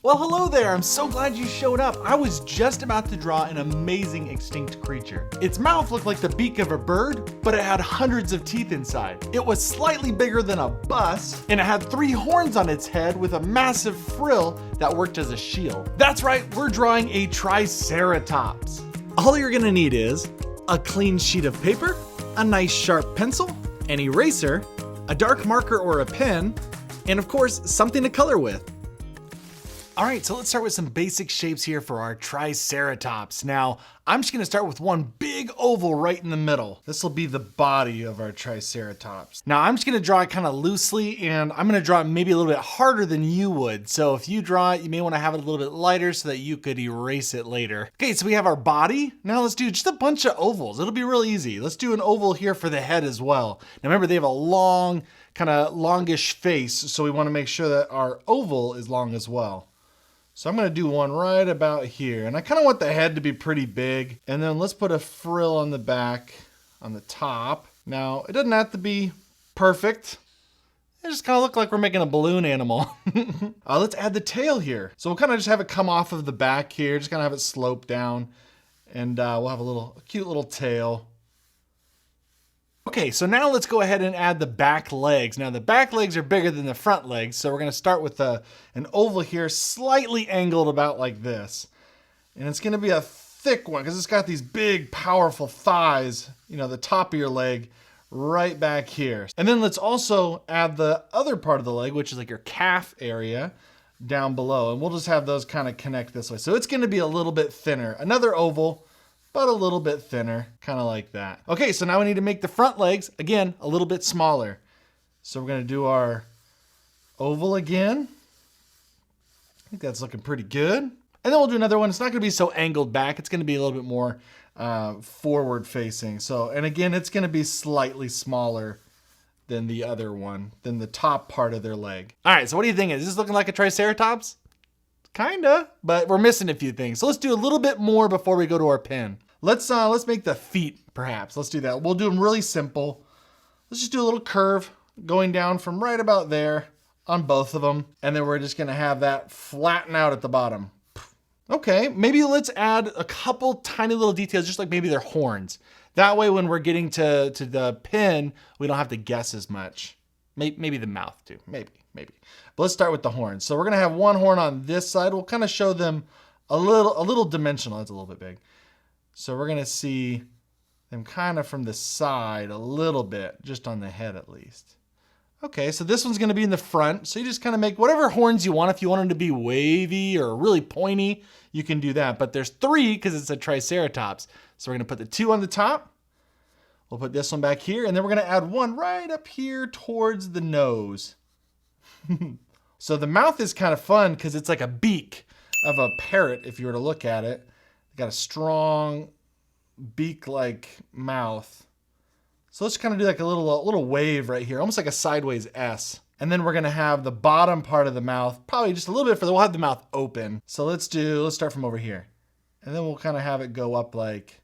Well, hello there. I'm so glad you showed up. I was just about to draw an amazing extinct creature. Its mouth looked like the beak of a bird, but it had hundreds of teeth inside. It was slightly bigger than a bus, and it had 3 horns on its head with a massive frill that worked as a shield. That's right, we're drawing a Triceratops. All you're gonna need is a clean sheet of paper, a nice sharp pencil, an eraser, a dark marker or a pen, and of course, something to color with. All right, so let's start with some basic shapes here for our Triceratops. Now, I'm just gonna start with one big oval right in the middle. This will be the body of our Triceratops. Now, I'm just gonna draw it kind of loosely, and I'm gonna draw it maybe a little bit harder than you would. So if you draw it, you may wanna have it a little bit lighter so that you could erase it later. Okay, so we have our body. Now let's do just a bunch of ovals. It'll be real easy. Let's do an oval here for the head as well. Now remember, they have a long, kind of longish face, so we wanna make sure that our oval is long as well. So I'm gonna do one right about here. And I kind of want the head to be pretty big. And then let's put a frill on the back, on the top. Now, it doesn't have to be perfect. It just kind of look like we're making a balloon animal. Let's add the tail here. So we'll kind of just have it come off of the back here, just kind of have it slope down. And we'll have a cute little tail. Okay, so now let's go ahead and add the back legs. Now the back legs are bigger than the front legs, so we're gonna start with an oval here, slightly angled about like this. And it's gonna be a thick one, because it's got these big, powerful thighs, you know, the top of your leg right back here. And then let's also add the other part of the leg, which is like your calf area, down below. And we'll just have those kind of connect this way. So it's gonna be a little bit thinner. Another oval, but a little bit thinner, kind of like that. Okay, so now we need to make the front legs, again, a little bit smaller. So we're gonna do our oval again. I think that's looking pretty good. And then we'll do another one. It's not gonna be so angled back. It's gonna be a little bit more forward facing. So, and again, it's gonna be slightly smaller than the other one, than the top part of their leg. All right, so what do you think? Is this looking like a Triceratops? Kinda, but we're missing a few things. So let's do a little bit more before we go to our pen. Let's make the feet, perhaps. Let's do that. We'll do them really simple. Let's just do a little curve going down from right about there on both of them. And then we're just gonna have that flatten out at the bottom. Okay, maybe let's add a couple tiny little details, just like maybe their horns. That way when we're getting to the pen, we don't have to guess as much. Maybe the mouth too, maybe. But let's start with the horns. So we're gonna have one horn on this side. We'll kind of show them a little dimensional. That's a little bit big. So we're gonna see them kind of from the side a little bit, just on the head at least. Okay, so this one's gonna be in the front. So you just kind of make whatever horns you want. If you want them to be wavy or really pointy, you can do that. But there's 3 because it's a Triceratops. So we're gonna put the 2 on the top. We'll put this one back here, and then we're gonna add one right up here towards the nose. So the mouth is kind of fun because it's like a beak of a parrot if you were to look at it. Got a strong beak-like mouth. So let's kind of do like a little wave right here, almost like a sideways S. And then we're gonna have the bottom part of the mouth, probably just a little bit further. We'll have the mouth open. So let's start from over here. And then we'll kind of have it go up like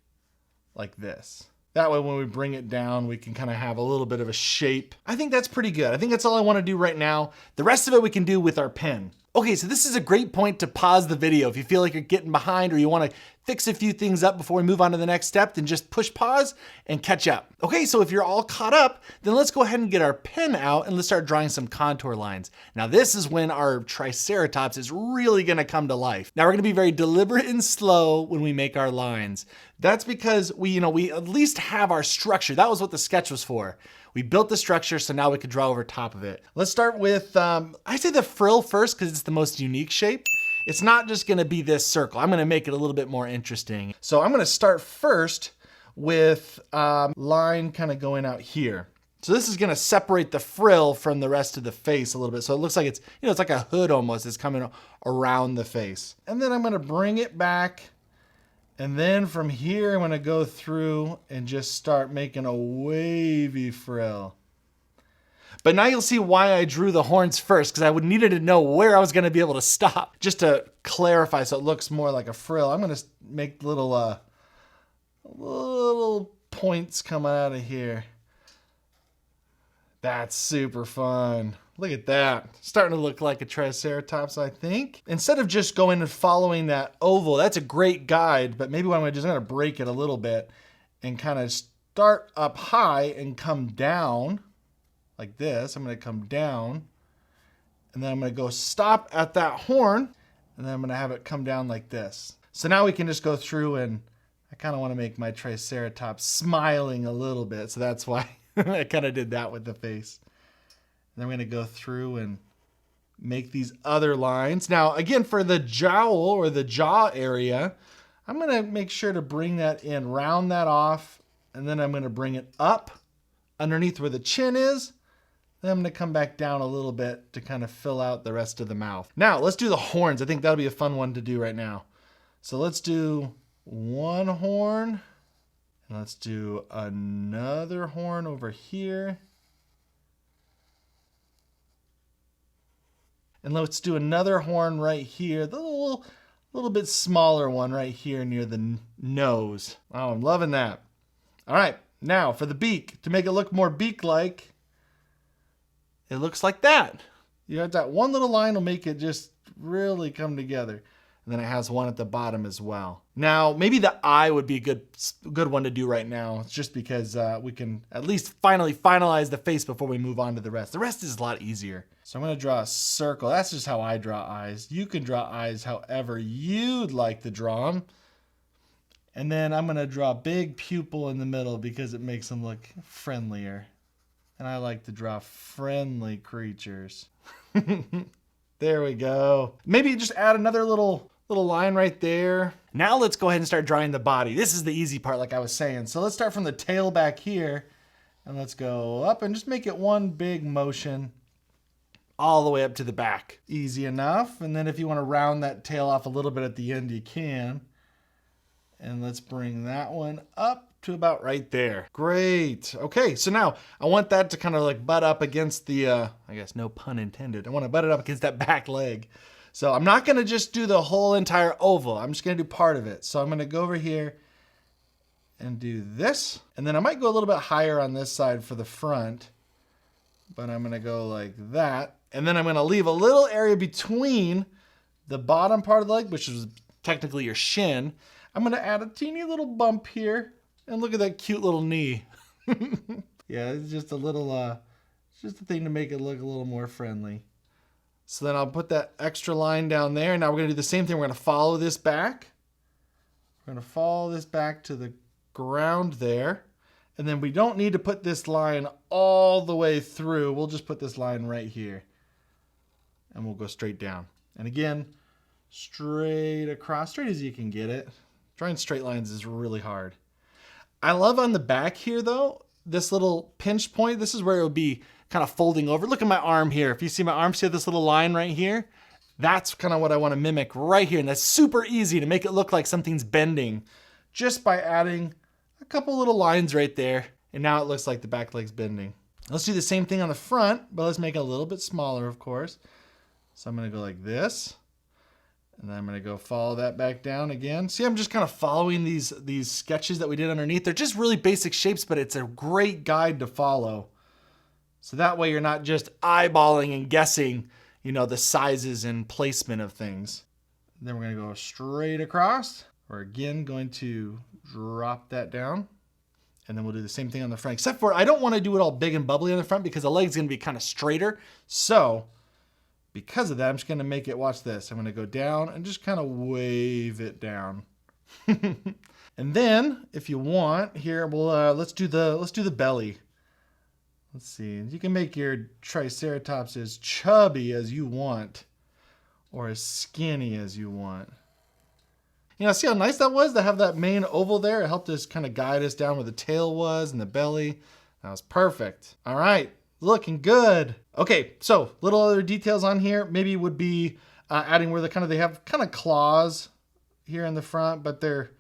this. That way when we bring it down, we can kind of have a little bit of a shape. I think that's pretty good. I think that's all I want to do right now. The rest of it we can do with our pen. Okay, so this is a great point to pause the video. If you feel like you're getting behind or you want to fix a few things up before we move on to the next step, then just push pause and catch up. Okay, so if you're all caught up, then let's go ahead and get our pen out and let's start drawing some contour lines. Now this is when our Triceratops is really gonna come to life. Now we're gonna be very deliberate and slow when we make our lines. That's because we at least have our structure. That was what the sketch was for. We built the structure, so now we could draw over top of it. Let's start with, I say the frill first because it's the most unique shape. It's not just gonna be this circle. I'm gonna make it a little bit more interesting. So I'm gonna start first with line kind of going out here. So this is gonna separate the frill from the rest of the face a little bit. So it looks like it's, it's like a hood almost. It's coming around the face. And then I'm gonna bring it back. And then from here, I'm gonna go through and just start making a wavy frill. But now you'll see why I drew the horns first, because I would needed to know where I was gonna be able to stop. Just to clarify so it looks more like a frill, I'm gonna make little points coming out of here. That's super fun. Look at that. Starting to look like a Triceratops, I think. Instead of just going and following that oval, that's a great guide, but maybe what I'm gonna do is I'm gonna break it a little bit and kind of start up high and come down like this. I'm gonna come down, and then I'm gonna go stop at that horn, and then I'm gonna have it come down like this. So now we can just go through, and I kind of want to make my Triceratops smiling a little bit, so that's why I kind of did that with the face. And then we're going to go through and make these other lines. Now, again, for the jowl or the jaw area, I'm going to make sure to bring that in, round that off, and then I'm going to bring it up underneath where the chin is. Then I'm going to come back down a little bit to kind of fill out the rest of the mouth. Now, let's do the horns. I think that'll be a fun one to do right now. So let's do one horn, and let's do another horn over here. And let's do another horn right here, the little bit smaller one right here near the nose. Oh, I'm loving that. All right, now for the beak, to make it look more beak-like, it looks like that. You have that one little line will make it just really come together. And then it has one at the bottom as well. Now, maybe the eye would be a good one to do right now. It's just because we can at least finalize the face before we move on to the rest. The rest is a lot easier. So I'm gonna draw a circle. That's just how I draw eyes. You can draw eyes however you'd like to draw them. And then I'm gonna draw a big pupil in the middle because it makes them look friendlier. And I like to draw friendly creatures. There we go. Maybe just add another little line right there. Now let's go ahead and start drawing the body. This is the easy part, like I was saying. So let's start from the tail back here, and let's go up and just make it one big motion all the way up to the back. Easy enough. And then if you want to round that tail off a little bit at the end, you can. And let's bring that one up to about right there. Great. Okay, so now I want that to kind of like butt up against the, I guess no pun intended. I want to butt it up against that back leg. So I'm not going to just do the whole entire oval. I'm just going to do part of it. So I'm going to go over here and do this. And then I might go a little bit higher on this side for the front. But I'm going to go like that. And then I'm going to leave a little area between the bottom part of the leg, which is technically your shin. I'm going to add a teeny little bump here. And look at that cute little knee. Yeah, it's just a little, just a thing to make it look a little more friendly. So then I'll put that extra line down there. Now we're going to do the same thing. We're going to follow this back. We're going to follow this back to the ground there. And then we don't need to put this line all the way through. We'll just put this line right here. And we'll go straight down. And again, straight across, straight as you can get it. Drawing straight lines is really hard. I love on the back here though, this little pinch point. This is where it would be kind of folding over. Look at my arm here. If you see my arm, see this little line right here? That's kind of what I want to mimic right here. And that's super easy to make it look like something's bending just by adding a couple little lines right there. And now it looks like the back leg's bending. Let's do the same thing on the front, but let's make it a little bit smaller, of course. So I'm going to go like this. And then I'm going to go follow that back down again. See, I'm just kind of following these sketches that we did underneath. They're just really basic shapes, but it's a great guide to follow. So that way you're not just eyeballing and guessing, you know, the sizes and placement of things. Then we're going to go straight across. We're again going to drop that down. And then we'll do the same thing on the front. Except for I don't want to do it all big and bubbly on the front because the leg's going to be kind of straighter. So because of that, I'm just going to make it, watch this. I'm going to go down and just kind of wave it down. And then if you want here, we'll let's do the belly. Let's see. You can make your Triceratops as chubby as you want or as skinny as you want. You know, see how nice that was to have that main oval there? It helped us kind of guide us down where the tail was and the belly. That was perfect. All right, looking good. Okay, so little other details on here. Maybe would be adding where they have kind of claws here in the front, but they're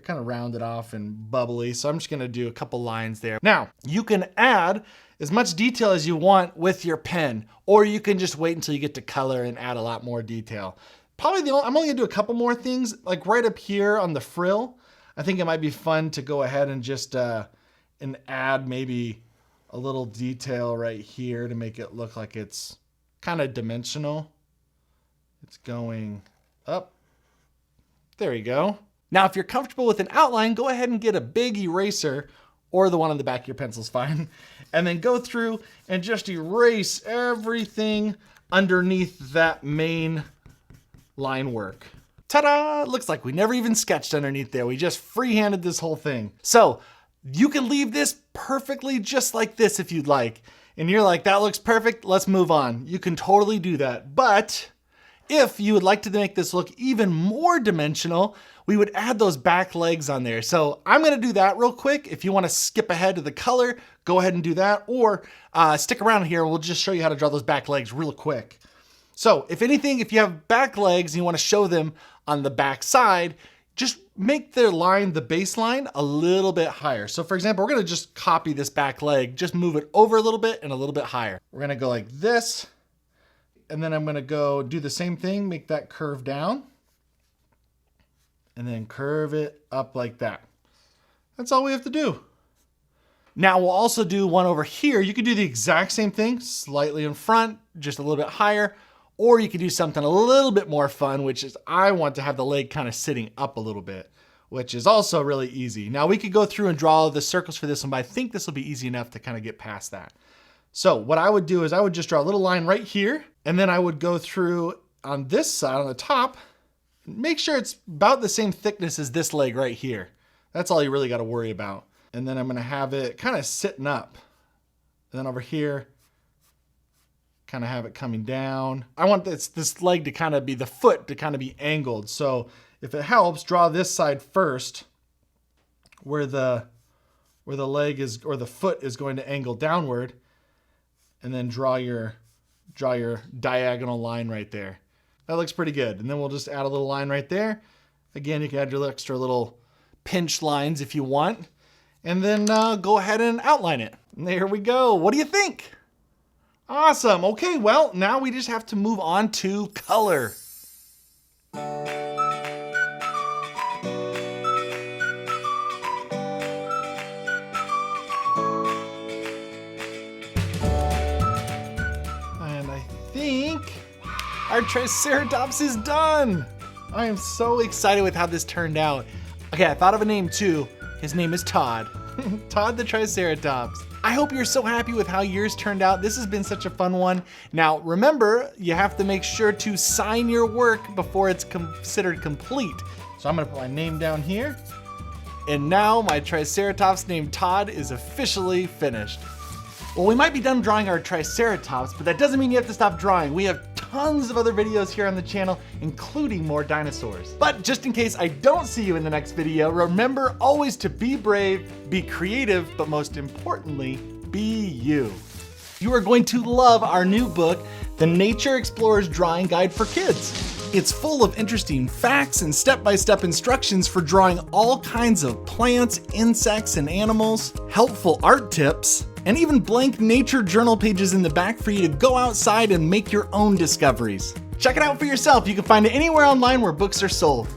kind of rounded off and bubbly. So I'm just gonna do a couple lines there. Now, you can add as much detail as you want with your pen, or you can just wait until you get to color and add a lot more detail. Probably I'm only gonna do a couple more things, like right up here on the frill. I think it might be fun to go ahead and just and add maybe a little detail right here to make it look like it's kind of dimensional. It's going up. There you go. Now, if you're comfortable with an outline, go ahead and get a big eraser, or the one on the back of your pencil's fine, and then go through and just erase everything underneath that main line work. Ta-da! Looks like we never even sketched underneath there. We just freehanded this whole thing. So you can leave this perfectly just like this if you'd like. And you're like, that looks perfect, let's move on. You can totally do that. But if you would like to make this look even more dimensional, we would add those back legs on there. So I'm gonna do that real quick. If you wanna skip ahead to the color, go ahead and do that, or stick around here. We'll just show you how to draw those back legs real quick. So if anything, if you have back legs and you wanna show them on the back side, just make their line, the baseline, a little bit higher. So for example, we're gonna just copy this back leg, just move it over a little bit and a little bit higher. We're gonna go like this, and then I'm gonna go do the same thing, make that curve down, and then curve it up like that. That's all we have to do. Now we'll also do one over here. You could do the exact same thing, slightly in front, just a little bit higher, or you could do something a little bit more fun, which is I want to have the leg kind of sitting up a little bit, which is also really easy. Now we could go through and draw the circles for this one, but I think this will be easy enough to kind of get past that. So what I would do is I would just draw a little line right here, and then I would go through on this side, on the top, make sure it's about the same thickness as this leg right here. That's all you really got to worry about. And then I'm going to have it kind of sitting up. And then over here, kind of have it coming down. I want this leg to kind of be, the foot to kind of be angled. So if it helps, draw this side first where the leg is, or the foot is going to angle downward, and then draw your diagonal line right there. That looks pretty good. And then we'll just add a little line right there. Again, you can add your extra little pinch lines if you want. And then go ahead and outline it. And there we go. What do you think? Awesome. Okay, well, now we just have to move on to color. And I think our Triceratops is done. I am so excited with how this turned out. Okay, I thought of a name too. His name is Todd. Todd the Triceratops. I hope you're so happy with how yours turned out. This has been such a fun one. Now, remember, you have to make sure to sign your work before it's considered complete. So I'm gonna put my name down here. And now my Triceratops named Todd is officially finished. Well, we might be done drawing our Triceratops, but that doesn't mean you have to stop drawing. We have tons of other videos here on the channel, including more dinosaurs. But just in case I don't see you in the next video, remember always to be brave, be creative, but most importantly, be you. You are going to love our new book, The Nature Explorer's Drawing Guide for Kids. It's full of interesting facts and step-by-step instructions for drawing all kinds of plants, insects, and animals, helpful art tips, and even blank nature journal pages in the back for you to go outside and make your own discoveries. Check it out for yourself. You can find it anywhere online where books are sold.